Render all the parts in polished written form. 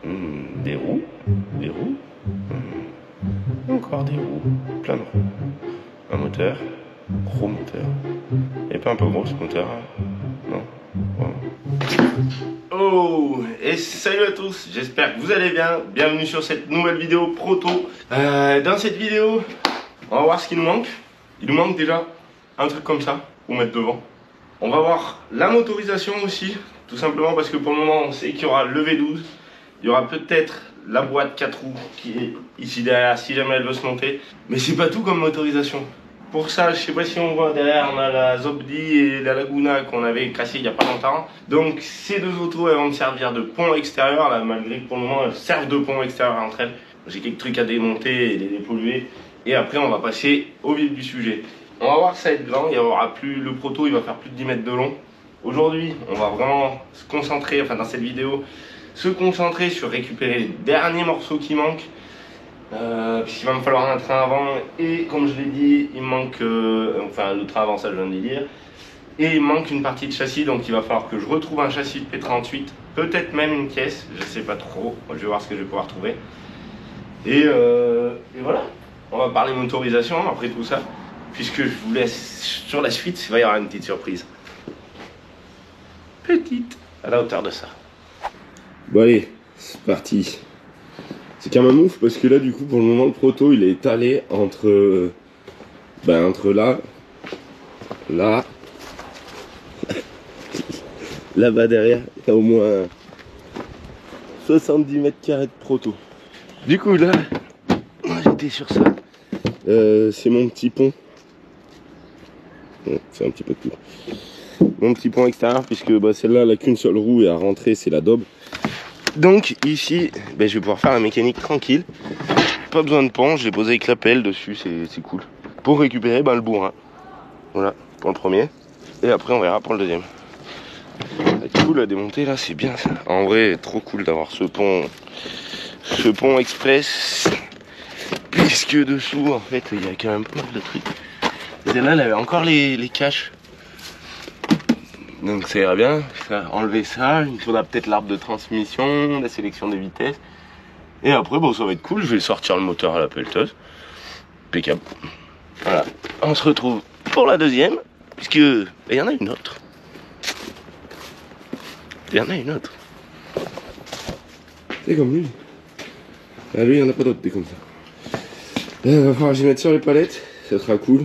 Des roues. Des roues. Encore des roues. Plein de roues. Un moteur. Gros moteur. Et pas un peu gros ce moteur, hein? Non. Voilà. Oh, et salut à tous, j'espère que vous allez bien. Bienvenue sur cette nouvelle vidéo proto. Dans cette vidéo, on va voir ce qui nous manque. Il nous manque déjà un truc comme ça pour mettre devant. On va voir la motorisation aussi, tout simplement parce que pour le moment on sait qu'il y aura le V12. Il y aura peut-être la boîte 4 roues qui est ici derrière si jamais elle veut se monter. Mais c'est pas tout comme motorisation. Pour ça, je sais pas si on voit derrière, on a la Zobdi et la Laguna qu'on avait cassée il y a pas longtemps. Donc ces deux autos elles vont me servir de pont extérieur, là, malgré que pour le moment elles servent de pont extérieur entre elles. J'ai quelques trucs à démonter et les dépolluer. Et après on va passer au vif du sujet. On va voir que ça va être grand, il y aura plus, le proto il va faire plus de 10 mètres de long. Aujourd'hui on va vraiment se concentrer, enfin dans cette vidéo, se concentrer sur récupérer les derniers morceaux qui manquent. Puisqu'il va me falloir un train avant et comme je l'ai dit il manque enfin le train avant, ça je viens de le dire, et il manque une partie de châssis, donc il va falloir que je retrouve un châssis de P38, peut-être même une caisse, je sais pas trop, je vais voir ce que je vais pouvoir trouver et voilà, on va parler motorisation après tout ça, puisque je vous laisse sur la suite, il va y avoir une petite surprise, petite, à la hauteur de ça. Bon allez, c'est parti. C'est quand même ouf parce que là du coup pour le moment le proto il est étalé entre entre là là-bas derrière, il y a au moins 70 mètres carrés de proto. Du coup là j'étais sur ça, c'est mon petit pont, c'est un petit peu tout, mon petit pont extérieur, puisque celle-là elle a qu'une seule roue et à rentrer c'est la daube. Donc ici, je vais pouvoir faire la mécanique tranquille. Pas besoin de pont, je l'ai posé avec la pelle dessus, c'est cool. Pour récupérer le bourrin. Voilà, pour le premier. Et après on verra pour le deuxième. C'est cool à démonter là, c'est bien ça. En vrai, trop cool d'avoir ce pont express. Puisque dessous, en fait, il y a quand même pas mal de trucs. Et là, elle avait encore les caches. Donc ça ira bien, enlever ça, il faudra peut-être l'arbre de transmission, la sélection des vitesses. Et après ça va être cool, je vais sortir le moteur à la pelleteuse. Impeccable. Voilà, on se retrouve pour la deuxième, puisque il y en a une autre. Il y en a une autre. C'est comme lui. Ah, lui il n'y en a pas d'autre, des comme ça. Il va falloir que je mette sur les palettes, ça sera cool.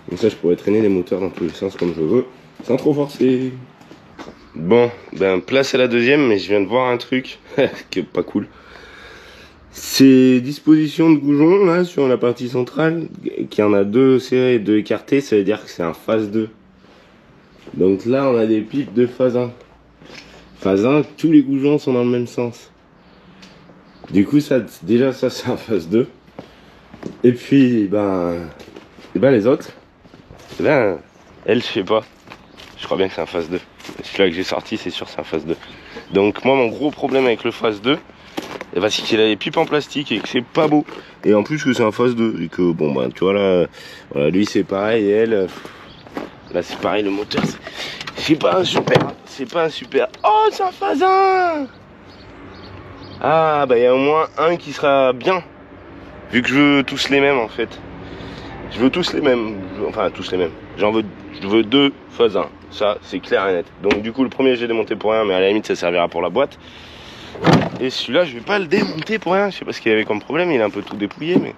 Comme ça je pourrais traîner les moteurs dans tous les sens comme je veux. Sans trop forcer. Bon, place à la deuxième, mais je viens de voir un truc qui est pas cool. Ces dispositions de goujons là sur la partie centrale, qui en a deux serrés et deux écartés, ça veut dire que c'est un phase 2. Donc là on a des pipes de phase 1. Phase 1, tous les goujons sont dans le même sens. Du coup déjà ça c'est un phase 2. Et puis les autres, elles je sais pas. Je crois bien que c'est un phase 2. Celui-là que j'ai sorti, c'est sûr c'est un phase 2. Donc moi mon gros problème avec le phase 2, c'est qu'il a les pipes en plastique et que c'est pas beau. Et en plus que c'est un phase 2. Et que tu vois là, voilà, lui c'est pareil et elle. Là c'est pareil, le moteur. C'est pas un super. C'est pas un super. Oh c'est un phase 1. Ah il y a au moins un qui sera bien. Vu que je veux tous les mêmes en fait. Je veux tous les mêmes. Enfin tous les mêmes. Je veux deux phase 1. Ça c'est clair et net. Donc du coup le premier j'ai démonté pour rien, mais à la limite ça servira pour la boîte. Et celui-là je vais pas le démonter pour rien. Je sais pas ce qu'il avait comme problème, il est un peu tout dépouillé, mais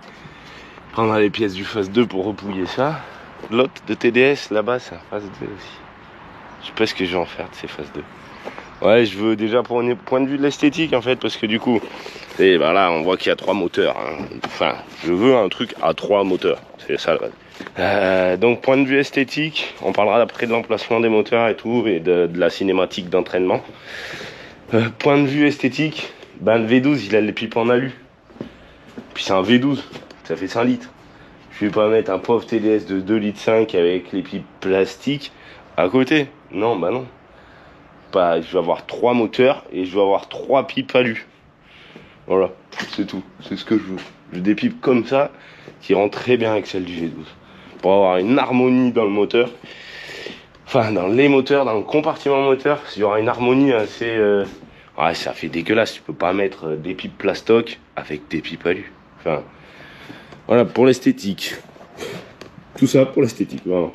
prendre les pièces du phase 2 pour repouiller ça. L'autre de TDS là-bas c'est un phase 2 aussi. Je sais pas ce que je vais en faire de ces phases 2. Ouais, je veux déjà pour un point de vue de l'esthétique en fait, parce que du coup là on voit qu'il y a 3 moteurs, hein. Enfin je veux un truc à 3 moteurs, c'est ça la base. Donc point de vue esthétique, on parlera après de l'emplacement des moteurs et tout, et de la cinématique d'entraînement. Point de vue esthétique, le V12 il a les pipes en alu. Puis c'est un V12, ça fait 5 litres. Je vais pas mettre un pauvre TDS de 2,5 litres avec les pipes plastiques à côté. Non, non. Je vais avoir 3 moteurs et je vais avoir 3 pipes alu. Voilà, c'est tout. C'est ce que je veux. Je veux des pipes comme ça qui rentrent très bien avec celles du V12. Pour avoir une harmonie dans le moteur. Enfin, dans les moteurs, dans le compartiment moteur, il y aura une harmonie assez... Ouais, ça fait dégueulasse, tu peux pas mettre des pipes plastoc avec des pipes alu. Enfin, voilà, pour l'esthétique. Tout ça pour l'esthétique, vraiment.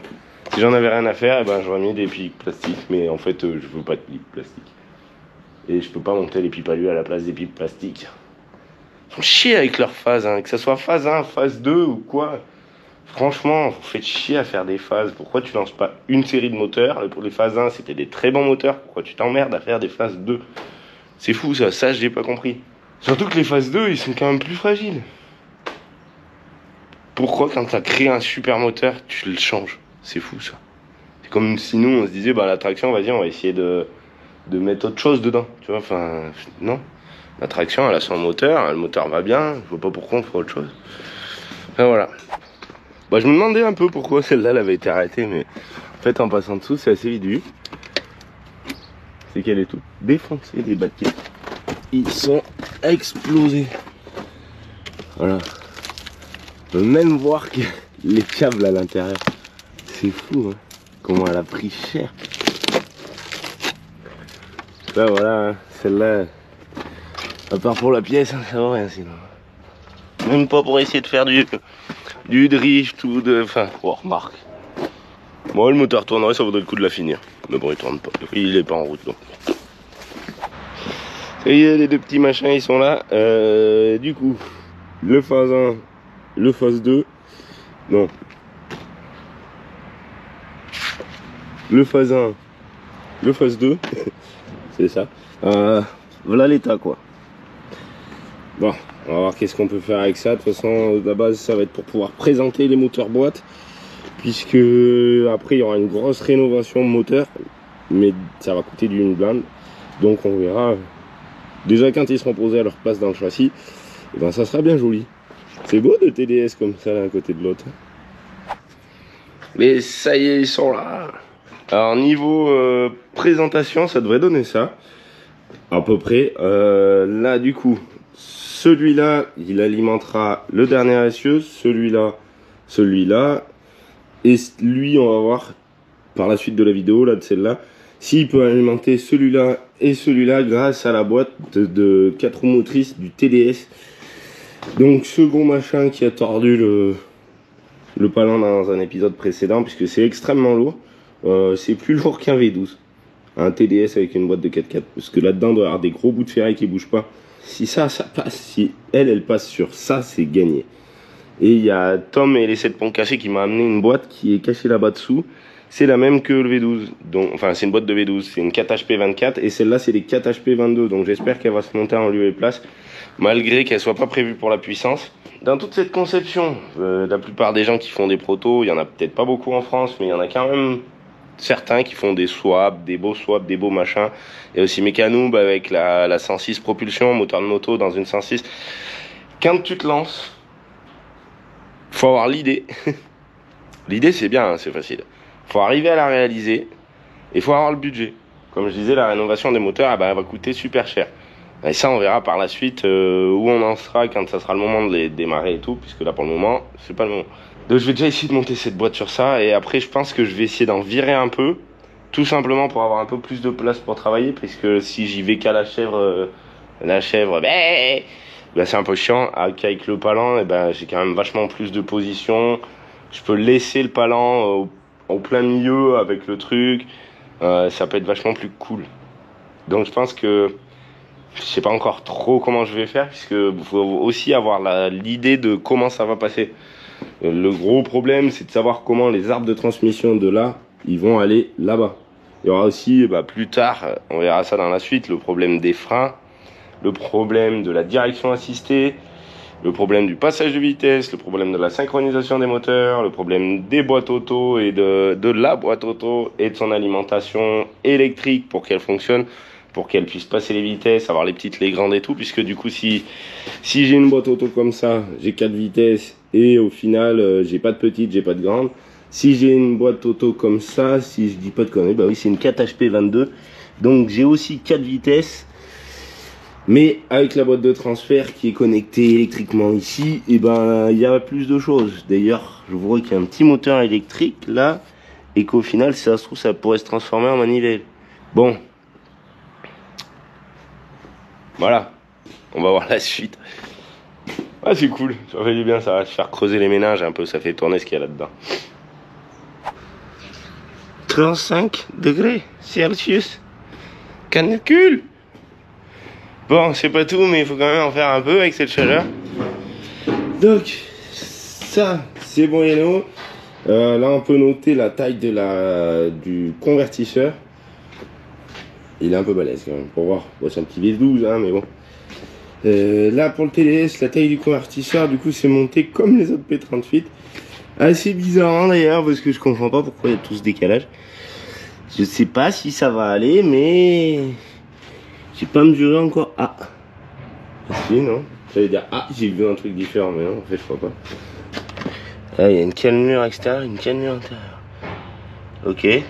Si j'en avais rien à faire, eh ben, j'aurais mis des pipes plastiques, mais en fait, je veux pas de pipes plastiques. Et je peux pas monter les pipes alu à la place des pipes plastiques. Ils font chier avec leur phase, hein, que ça soit phase 1, phase 2 ou quoi. Franchement, vous faites chier à faire des phases. Pourquoi tu lances pas une série de moteurs? Pour les phases 1, c'était des très bons moteurs. Pourquoi tu t'emmerdes à faire des phases 2? C'est fou ça j'ai pas compris. Surtout que les phases 2, ils sont quand même plus fragiles. Pourquoi quand t'as créé un super moteur, tu le changes? C'est fou ça. C'est comme si nous on se disait, bah la traction, vas-y, on va essayer de mettre autre chose dedans. Tu vois, enfin, non. La traction, elle a son moteur, le moteur va bien, je vois pas pourquoi on ferait autre chose. Enfin voilà. Bah je me demandais un peu pourquoi celle-là elle avait été arrêtée, mais en fait en passant dessous, c'est assez vite vu. C'est qu'elle est toute défoncée, les baquets. Ils sont explosés. Voilà. On peut même voir que les câbles à l'intérieur. C'est fou, hein. Comment elle a pris cher. Là voilà, hein. Celle-là, à part pour la pièce, hein, ça vaut rien sinon. Même pas pour essayer de faire du drift ou de... Enfin, oh, remarque. Bon, le moteur tournerait, ça vaudrait le coup de la finir. Mais bon, il tourne pas. Il est pas en route, donc. Ça y est, les deux petits machins, ils sont là. Du coup, le phase 1, le phase 2. Non. Le phase 1, le phase 2. C'est ça. Voilà l'état, quoi. Bon, on va voir qu'est-ce qu'on peut faire avec ça. De toute façon, la base, ça va être pour pouvoir présenter les moteurs boîtes. Puisque après, il y aura une grosse rénovation moteur. Mais ça va coûter d'une blinde. Donc on verra. Déjà quand ils seront posés à leur place dans le châssis, et ben ça sera bien joli. C'est beau de TDS comme ça l'un à côté de l'autre. Mais ça y est, ils sont là. Alors niveau présentation, ça devrait donner ça. À peu près. Là du coup, celui-là, il alimentera le dernier essieu, celui-là, celui-là. Et lui, on va voir par la suite de la vidéo, là de celle-là, s'il peut alimenter celui-là et celui-là grâce à la boîte de 4 roues motrices du TDS. Donc ce gros machin qui a tordu le palan dans un épisode précédent, puisque c'est extrêmement lourd. C'est plus lourd qu'un V12. Un TDS avec une boîte de 4x4. Parce que là-dedans, il doit y avoir des gros bouts de ferraille qui bougent pas. Si ça passe, si elle passe sur ça, c'est gagné. Et il y a Tom et les 7 ponts cachés qui m'a amené une boîte qui est cachée là-bas dessous. C'est la même que le V12. Donc, enfin, c'est une boîte de V12. C'est une 4HP24 et celle-là, c'est les 4HP22. Donc, j'espère qu'elle va se monter en lieu et place, malgré qu'elle soit pas prévue pour la puissance. Dans toute cette conception, la plupart des gens qui font des protos, il y en a peut-être pas beaucoup en France, mais il y en a quand même certains qui font des swaps, des beaux machins. Et aussi Mécanoob avec la 106 propulsion, moteur de moto dans une 106. Quand tu te lances, faut avoir l'idée. L'idée c'est bien, hein, c'est facile. Faut arriver à la réaliser et faut avoir le budget. Comme je disais, la rénovation des moteurs, elle va coûter super cher. Et ça, on verra par la suite où on en sera quand ça sera le moment de les démarrer et tout, puisque là pour le moment, c'est pas le moment. Donc je vais déjà essayer de monter cette boîte sur ça et après je pense que je vais essayer d'en virer un peu, tout simplement pour avoir un peu plus de place pour travailler, puisque si j'y vais qu'à la chèvre, ben c'est un peu chiant. Avec le palan, et ben j'ai quand même vachement plus de position. Je peux laisser le palan au plein milieu avec le truc. Ça peut être vachement plus cool. Donc je pense que je sais pas encore trop comment je vais faire, puisque faut aussi avoir l'idée de comment ça va passer. Le gros problème, c'est de savoir comment les arbres de transmission de là, ils vont aller là-bas. Il y aura aussi, plus tard, on verra ça dans la suite, le problème des freins, le problème de la direction assistée, le problème du passage de vitesse, le problème de la synchronisation des moteurs, le problème des boîtes auto et de la boîte auto et de son alimentation électrique pour qu'elle fonctionne, pour qu'elle puisse passer les vitesses, avoir les grandes et tout, puisque du coup si j'ai une boîte auto comme ça, j'ai 4 vitesses et au final j'ai pas de petite, j'ai pas de grande. Si j'ai une boîte auto comme ça, si je dis pas de conneries, bah oui, c'est une 4HP22, donc j'ai aussi 4 vitesses, mais avec la boîte de transfert qui est connectée électriquement ici, et ben il y a plus de choses. D'ailleurs, je vois qu'il y a un petit moteur électrique là, et qu'au final, si ça se trouve, ça pourrait se transformer en manivelle. Bon. Voilà, on va voir la suite. Ah, c'est cool, ça fait du bien, ça va te faire creuser les méninges un peu, ça fait tourner ce qu'il y a là-dedans. 35 degrés Celsius. Canicule. Bon, c'est pas tout, mais il faut quand même en faire un peu avec cette chaleur. Donc, ça, c'est bon, Yano. Là, on peut noter la taille du convertisseur. Il est un peu balèze quand même, pour voir. Bon, c'est un petit V12, hein, mais bon. Là, pour le TDS, la taille du convertisseur, du coup, c'est monté comme les autres P38. Assez bizarre d'ailleurs, parce que je comprends pas pourquoi il y a tout ce décalage. Je sais pas si ça va aller, mais j'ai pas mesuré encore. Ah, si, non. J'allais dire, ah, j'ai vu un truc différent, mais non, en fait, je crois pas. Là, il y a une cannelure extérieure, une cannelure intérieure. Ok. Et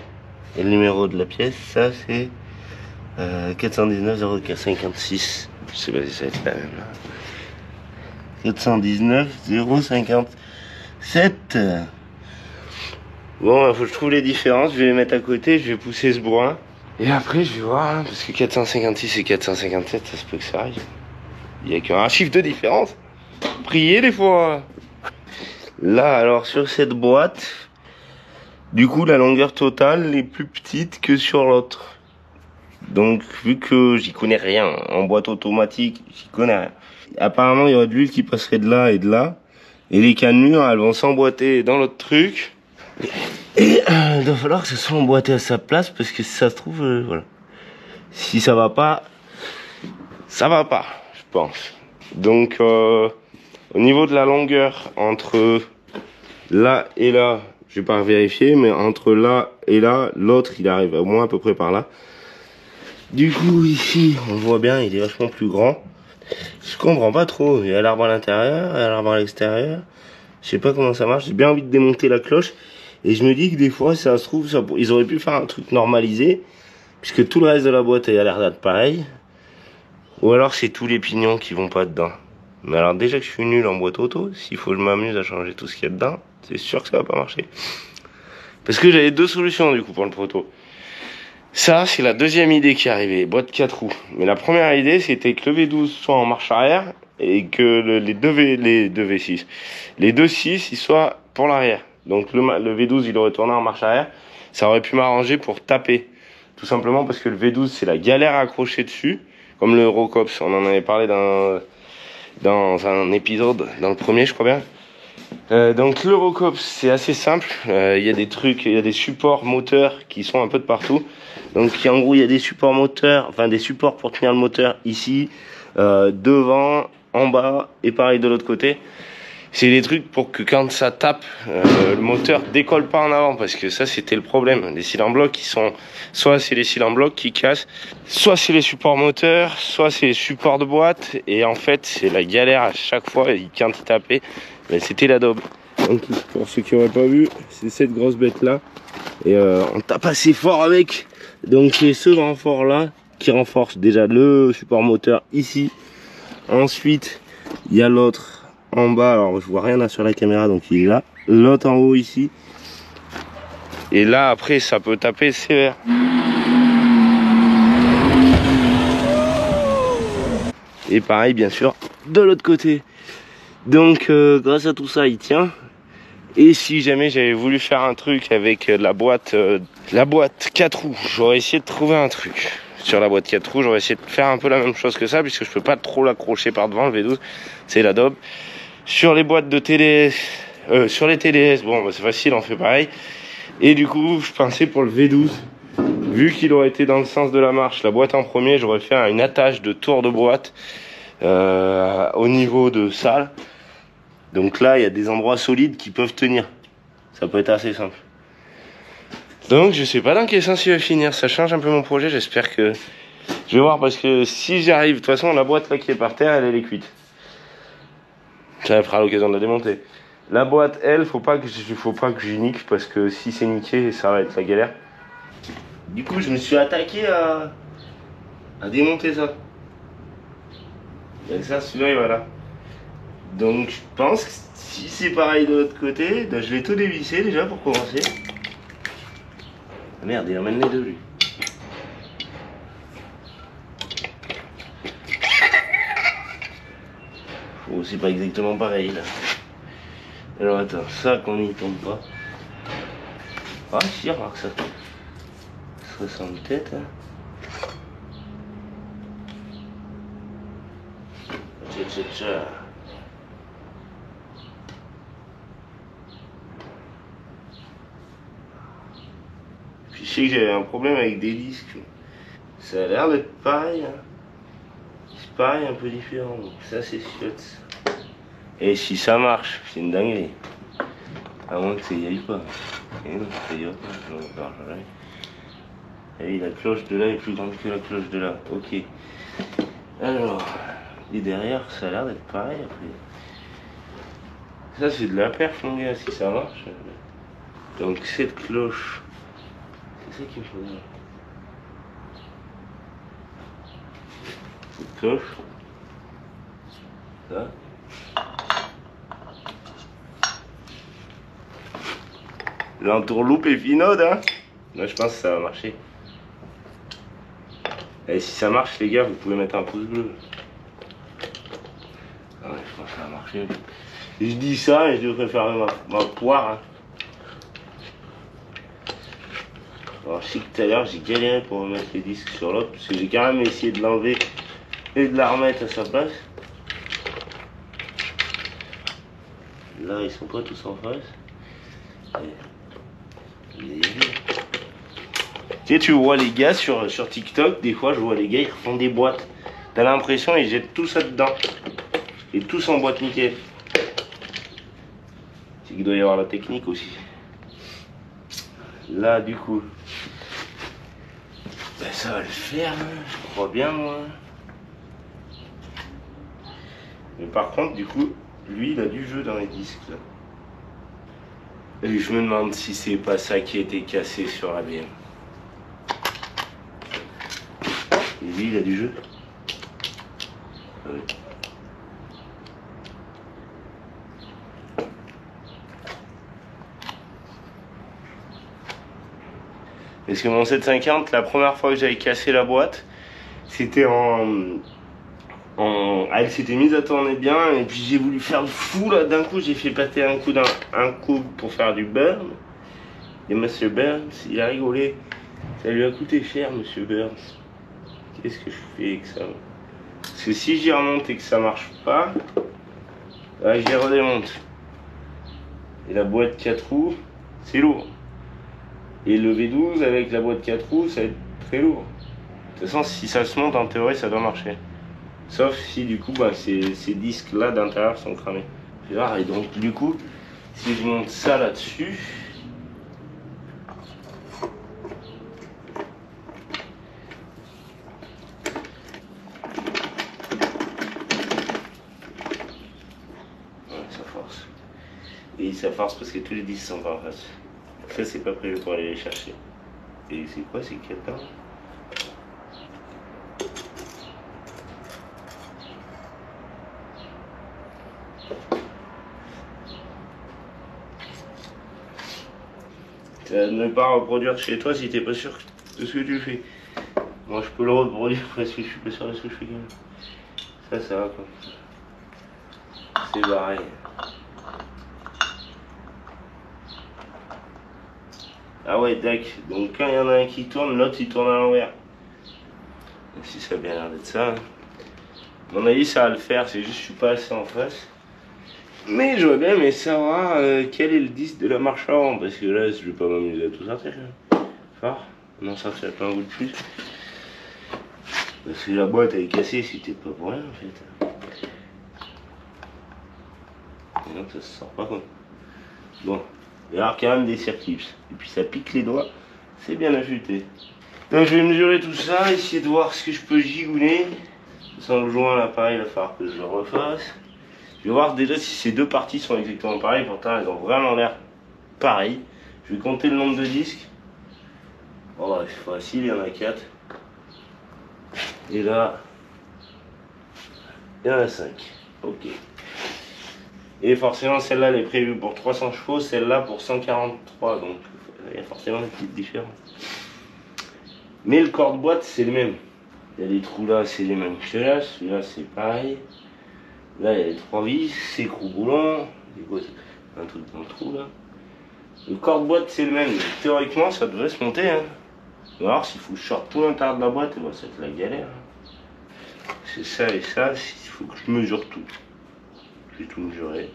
le numéro de la pièce, ça c'est 419 056. Je sais pas si ça va être la même là. 419 057. Bon, faut que je trouve les différences. Je vais les mettre à côté, je vais pousser ce bourrin. Et après, je vais voir, hein, parce que 456 et 457, ça se peut que ça arrive. Il n'y a qu'un chiffre de différence. Priez des fois. Là, alors, sur cette boîte, du coup, la longueur totale est plus petite que sur l'autre. Donc, vu que j'y connais rien, en boîte automatique, j'y connais rien. Apparemment, il y aurait de l'huile qui passerait de là et de là. Et les cannelures, elles vont s'emboîter dans l'autre truc. Et il va falloir que ça soit emboîté à sa place, parce que si ça se trouve, voilà. Si ça va pas, je pense. Donc, au niveau de la longueur entre là et là, je vais pas vérifier, mais entre là et là, l'autre il arrive au moins à peu près par là. Du coup, ici, on voit bien, il est vachement plus grand. Je comprends pas trop. Il y a l'arbre à l'intérieur, il y a l'arbre à l'extérieur. Je sais pas comment ça marche. J'ai bien envie de démonter la cloche. Et je me dis que des fois, ça se trouve, ils auraient pu faire un truc normalisé, puisque tout le reste de la boîte a l'air d'être pareil. Ou alors c'est tous les pignons qui vont pas dedans. Mais alors déjà que je suis nul en boîte auto, s'il faut que je m'amuse à changer tout ce qu'il y a dedans, c'est sûr que ça va pas marcher. Parce que j'avais deux solutions du coup pour le proto. Ça, c'est la deuxième idée qui est arrivée, boîte 4 roues. Mais la première idée, c'était que le V12 soit en marche arrière et que les deux V6, les deux 6, ils soient pour l'arrière. Donc le V12, il aurait tourné en marche arrière. Ça aurait pu m'arranger pour taper. Tout simplement parce que le V12, c'est la galère à accrocher dessus. Comme le Eurocops, on en avait parlé dans un épisode, dans le premier, je crois bien. Donc l'Eurocops, c'est assez simple. Il y a des trucs, il y a des supports moteurs qui sont un peu de partout. Donc en gros, il y a des supports moteurs, enfin des supports pour tenir le moteur ici, devant, en bas et pareil de l'autre côté. C'est des trucs pour que quand ça tape, le moteur décolle pas en avant, parce que ça c'était le problème. Les cylindres blocs qui sont, soit c'est les cylindres blocs qui cassent, soit c'est les supports moteurs, soit c'est les supports de boîte. Et en fait c'est la galère à chaque fois. Et quand il tapait, ben, c'était la daube. Donc pour ceux qui n'auraient pas vu, c'est cette grosse bête là. Et on tape assez fort avec. Donc c'est ce renfort là qui renforce déjà le support moteur ici. Ensuite il y a l'autre en bas, alors je vois rien là sur la caméra, donc il est là. L'autre en haut ici. Et là après ça peut taper sévère. Et pareil bien sûr de l'autre côté. Donc grâce à tout ça il tient. Et si jamais j'avais voulu faire un truc avec la boîte 4 roues, j'aurais essayé de trouver un truc. Sur la boîte 4 roues, j'aurais essayé de faire un peu la même chose que ça, puisque je peux pas trop l'accrocher par devant, le V12, c'est la daube. Sur les boîtes de TDS, sur les TDS, bon bah, c'est facile, on fait pareil. Et du coup, je pensais pour le V12, vu qu'il aurait été dans le sens de la marche, la boîte en premier, j'aurais fait une attache de tour de boîte au niveau de ça. Donc là, il y a des endroits solides qui peuvent tenir. Ça peut être assez simple. Donc je sais pas dans quel sens il va finir. Ça change un peu mon projet. J'espère que... Je vais voir, parce que si j'y arrive... De toute façon, la boîte là qui est par terre, elle est cuite. Ça fera l'occasion de la démonter. La boîte, elle, faut pas que j'y nique, parce que si c'est niqué, ça va être la galère. Du coup, je me suis attaqué à démonter ça. Et ça, celui-là, il va là. Donc je pense que si c'est pareil de l'autre côté, ben, je vais tout dévisser déjà pour commencer. Ah merde, il emmène les deux lui. c'est pas exactement pareil là. Alors attends, ça qu'on n'y tombe pas. Ah si, remarque ça. Ça ressemble peut-être. Hein. Tcha. Puis je sais que j'avais un problème avec des disques. Ça a l'air d'être pareil. Hein. C'est pareil, un peu différent. Donc ça c'est chouette. Et si ça marche, c'est une dinguerie. À moins que ça y aille pas. Et non, ça y va pas. Non, non, jamais. Et la cloche de là est plus grande que la cloche de là. Ok. Alors, et derrière, ça a l'air d'être pareil après. Ça c'est de la perf mon gars, si ça marche. Donc cette cloche, c'est ça qu'il me faudrait. Cette cloche. Ça. L'entourloupe est finaude, hein. Moi je pense que ça va marcher. Et si ça marche les gars, vous pouvez mettre un pouce bleu. Ah ouais, je pense que ça va marcher. Et je dis ça et je devrais faire ma poire. Hein. Alors je sais que tout à l'heure j'ai galéré pour remettre les disques sur l'autre, parce que j'ai quand même essayé de l'enlever et de la remettre à sa place. Là ils sont pas tous en face. Tu vois les gars sur TikTok, des fois je vois les gars ils refont des boîtes. T'as l'impression ils jettent tout ça dedans. Et tous en boîte nickel. C'est qu'il doit y avoir la technique aussi. Là du coup, ben, ça va le faire, hein, je crois bien moi. Mais par contre du coup, lui il a du jeu dans les disques là. Et je me demande si c'est pas ça qui a été cassé sur la BM. Et lui il a du jeu. Ouais. Parce que mon 750, la première fois que j'avais cassé la boîte, c'était elle s'était mise à tourner bien et puis j'ai voulu faire le fou là, d'un coup j'ai fait péter un coup pour faire du burn. Et Monsieur Burns, il a rigolé. Ça lui a coûté cher, Monsieur Burns. Qu'est-ce que je fais avec ça? Parce que si j'y remonte et que ça marche pas, là j'y redémonte. Et la boîte 4 roues, c'est lourd. Et le V12 avec la boîte 4 roues, ça va être très lourd. De toute façon, si ça se monte, en théorie, ça doit marcher. Sauf si du coup, bah, ces disques-là d'intérieur sont cramés. Et donc, du coup, si je monte ça là-dessus, ça force. Et ça force parce que tous les disques sont pas en face. Ça, c'est pas prévu pour aller les chercher. Et c'est quoi ces 14? Ne pas reproduire chez toi si t'es pas sûr de ce que tu fais. Moi je peux le reproduire parce que je suis pas sûr de ce que je fais quand même. Ça va quoi. C'est pareil. Ah ouais, tac. Donc quand il y en a un qui tourne, l'autre il tourne à l'envers. Si ça a bien l'air d'être ça. Hein. À mon avis ça va le faire, c'est juste que je suis pas assez en face. Mais j'aurais bien aimé savoir quel est le disque de la marche avant, parce que là je vais pas m'amuser à tout sortir. Fort, non ça fait pas un goût de plus. Parce que la boîte elle est cassée, c'était pas pour rien en fait. Et donc ça se sort pas quoi. Bon, il y a quand même des circlips. Et puis ça pique les doigts, c'est bien affûté. Donc je vais mesurer tout ça, essayer de voir ce que je peux gigouler. Sans le joint l'appareil, il va falloir que je le refasse. Je vais voir déjà si ces deux parties sont exactement pareilles, pourtant elles ont vraiment l'air pareilles. Je vais compter le nombre de disques. Oh c'est facile, il y en a 4. Et là, il y en a 5. Ok. Et forcément celle-là elle est prévue pour 300 chevaux, celle-là pour 143, donc il y a forcément une petite différence. Mais le corps de boîte c'est le même. Il y a des trous là, c'est les mêmes que là, celui-là c'est pareil. Là, il y a les 3 vis, c'est écrou roulant, un truc dans le trou là. Le corps de boîte, c'est le même. Théoriquement, ça devrait se monter. Hein. Alors, s'il faut que je sorte tout l'intérieur de la boîte, bah, ça va être la galère. Hein. C'est ça et ça, il faut que je mesure tout. J'ai tout mesuré.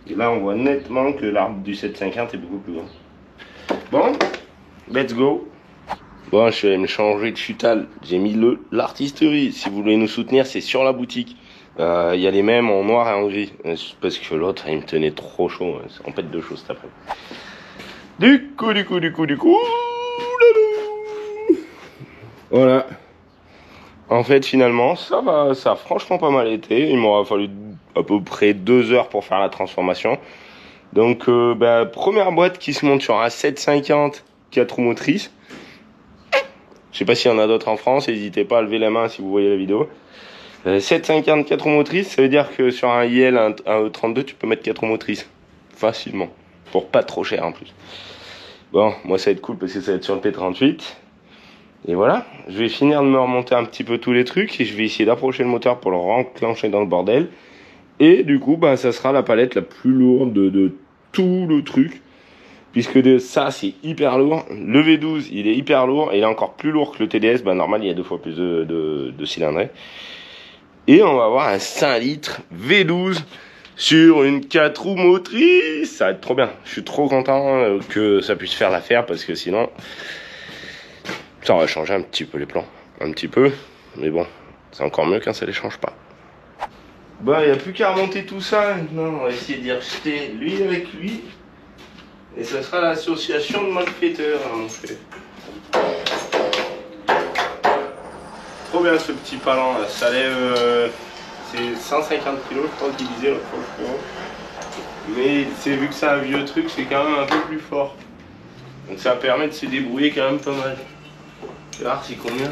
Et là, on voit nettement que l'arbre du 750 est beaucoup plus grand. Bon, let's go. Bon, je vais me changer de futal. J'ai mis l'artisterie. Si vous voulez nous soutenir, c'est sur la boutique. Il y a les mêmes en noir et en gris. Parce que l'autre, il me tenait trop chaud. On pète de chaud cet après. Du coup. Voilà. En fait, finalement, ça a franchement pas mal été. Il m'aura fallu à peu près 2 heures pour faire la transformation. Donc, première boîte qui se monte sur un 750 4 roues motrices. Je sais pas s'il y en a d'autres en France. N'hésitez pas à lever la main si vous voyez la vidéo. 750 4 roues motrices, ça veut dire que sur un IL, un E32, tu peux mettre 4 roues motrices. Facilement. Pour pas trop cher en plus. Bon, moi ça va être cool parce que ça va être sur le P38. Et voilà, je vais finir de me remonter un petit peu tous les trucs et je vais essayer d'approcher le moteur pour le renclencher dans le bordel. Et du coup, ça sera la palette la plus lourde de tout le truc. Puisque ça, c'est hyper lourd. Le V12, il est hyper lourd et il est encore plus lourd que le TDS. Normal, il y a 2 fois plus de cylindrée. Et on va avoir un 5 litres V12 sur une 4 roues motrices. Ça va être trop bien. Je suis trop content que ça puisse faire l'affaire parce que sinon, ça aurait changé un petit peu les plans. Un petit peu. Mais bon, c'est encore mieux quand ça les change pas. Il n'y a plus qu'à remonter tout ça. Maintenant, on va essayer d'y rejeter lui avec lui. Et ça sera l'association de malfaiteurs. Trop bien ce petit palan là. Ça lève. C'est 150 kg, je crois qu'il disait l'autre fois. Mais c'est vu que c'est un vieux truc, c'est quand même un peu plus fort. Donc ça permet de se débrouiller quand même pas mal. Tu vas voir c'est combien?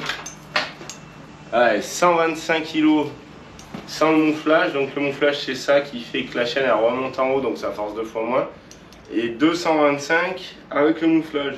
Ouais, 125 kg sans le mouflage. Donc le mouflage c'est ça qui fait que la chaîne elle remonte en haut, donc ça force 2 fois moins. Et 225 avec le mouflage.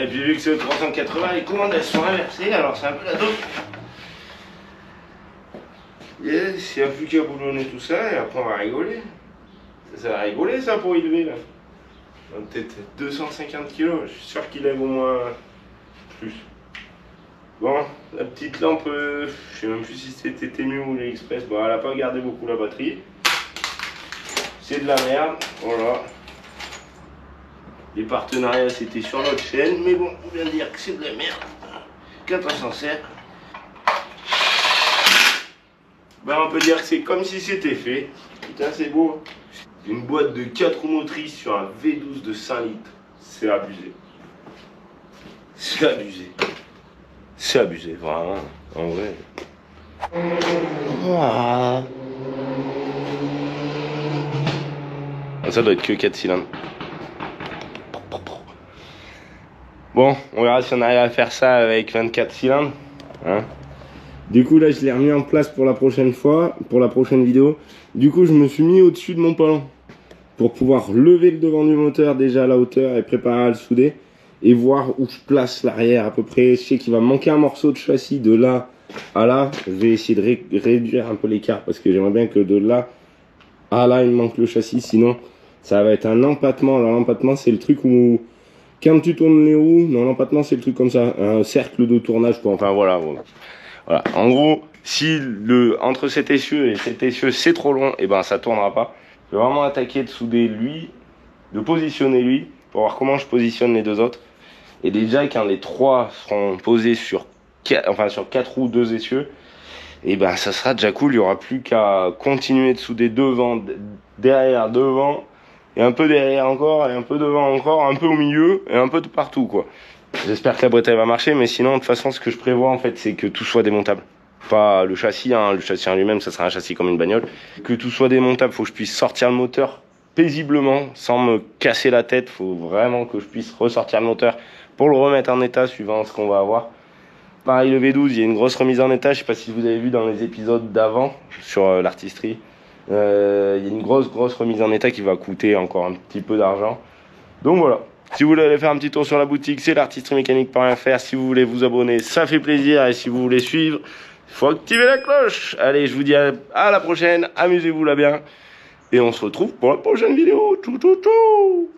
Et puis vu que c'est le 380, les commandes elles sont inversées, alors c'est un peu la dope. Yes, il n'y a plus qu'à boulonner tout ça et après on va rigoler. Ça va rigoler ça pour y lever là. Peut-être 250 kg, je suis sûr qu'il lève au moins plus. Bon, la petite lampe, je sais même plus si c'était Temu ou l'Express, elle n'a pas gardé beaucoup la batterie. C'est de la merde, voilà. Les partenariats c'était sur notre chaîne, mais bon, on vient de dire que c'est de la merde. 407. On peut dire que c'est comme si c'était fait. Putain, c'est beau. Une boîte de 4 roues motrices sur un V12 de 5 litres. C'est abusé. C'est abusé. C'est abusé, vraiment. En vrai. Ah. Ça doit être que 4 cylindres. Bon, on verra si on arrive à faire ça avec 24 cylindres. Hein. Du coup, là, je l'ai remis en place pour la prochaine fois, pour la prochaine vidéo. Du coup, je me suis mis au-dessus de mon palan pour pouvoir lever le devant du moteur déjà à la hauteur et préparer à le souder et voir où je place l'arrière à peu près. Je sais qu'il va me manquer un morceau de châssis de là à là. Je vais essayer de réduire un peu l'écart parce que j'aimerais bien que de là à là, il me manque le châssis. Sinon, ça va être un empattement. Alors, l'empattement, c'est le truc où quand tu tournes les roues, non, l'empattement, c'est le truc comme ça, un cercle de tournage, quoi. Enfin, voilà. Voilà. En gros, si entre cet essieu et cet essieu c'est trop long, et ben ça tournera pas. Je vais vraiment attaquer de souder lui, de positionner lui, pour voir comment je positionne les deux autres. Et déjà quand les trois seront posés sur 4 roues, 2 essieux, et ben ça sera déjà cool. Il y aura plus qu'à continuer de souder devant, derrière, devant, et un peu derrière encore, et un peu devant encore, un peu au milieu, et un peu de partout, quoi. J'espère que la boîte elle va marcher, mais sinon de toute façon ce que je prévois en fait c'est que tout soit démontable. Pas le châssis, hein, le châssis en lui-même ça sera un châssis comme une bagnole. Que tout soit démontable, faut que je puisse sortir le moteur paisiblement, sans me casser la tête. Faut vraiment que je puisse ressortir le moteur pour le remettre en état suivant ce qu'on va avoir. Pareil le V12, il y a une grosse remise en état, je sais pas si vous avez vu dans les épisodes d'avant sur l'artisterie. Il y a une grosse remise en état qui va coûter encore un petit peu d'argent. Donc voilà. Si vous voulez aller faire un petit tour sur la boutique, c'est l'artisteriemécanique.fr. Si vous voulez vous abonner, ça fait plaisir. Et si vous voulez suivre, il faut activer la cloche. Allez, je vous dis à la prochaine. Amusez-vous là bien. Et on se retrouve pour la prochaine vidéo. Tchou tchou tchou.